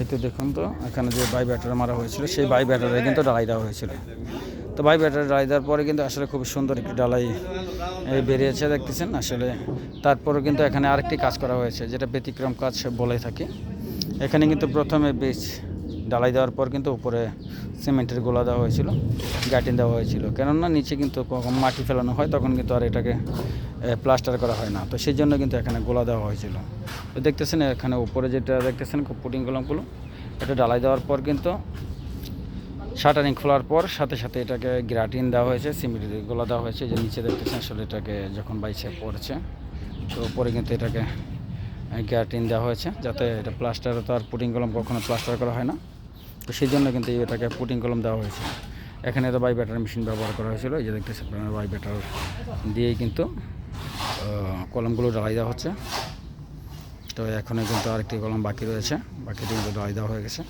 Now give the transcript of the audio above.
এই তো দেখুন, তো এখানে যে বাই ব্যাটার মারা হয়েছিল সেই বাই ব্যাটারে কিন্তু ডালাই দেওয়া হয়েছিল। তো বাই ব্যাটার ডালাই দেওয়ার পরে কিন্তু আসলে খুব সুন্দর একটি ডালাই বেরিয়েছে দেখতেছেন আসলে। তারপরে কিন্তু এখানে আরেকটি কাজ করা হয়েছে, যেটা ব্যতিক্রম কাজ বলে থাকি। এখানে কিন্তু প্রথমে বীজ ডালাই দেওয়ার পর কিন্তু উপরে সিমেন্টের গোলা দেওয়া হয়েছিল, গাটিন দেওয়া হয়েছিল, কেননা নিচে কিন্তু কখন মাটি ফেলানো হয় তখন কিন্তু আর এটাকে প্লাস্টার করা হয় না, তো সেই জন্য কিন্তু এখানে গোলা দেওয়া হয়েছিল। তো দেখতেছেন এখানে উপরে যেটা দেখতেছেন পুটিং কলমগুলো, এটা ডালাই দেওয়ার পর কিন্তু শাটারিং খোলার পর সাথে সাথে এটাকে গ্রাটিন দেওয়া হয়েছে, সিমেন্টের গোলা দেওয়া হয়েছে। যে নিচে দেখতেছেন আসলে এটাকে যখন বাইসে পড়েছে, তো উপরে কিন্তু এটাকে গ্রাটিন দেওয়া হয়েছে, যাতে এটা প্লাস্টার, তো আর পুটিং কলম কখনো প্লাস্টার করা হয় না, তো সেই জন্য কিন্তু এটাকে পুটিং কলম দেওয়া হয়েছে। এখানে তো বাই ব্যাটার মেশিন ব্যবহার করা হয়েছিল, এই যে দেখতেছেন বাই ব্যাটার দিয়েই কিন্তু কলমগুলো ডালাই দেওয়া হচ্ছে। তো এখনও কিন্তু আরেকটি কলম বাকি রয়েছে, বাকিটি কিন্তু ডালাই দেওয়া হয়ে গেছে।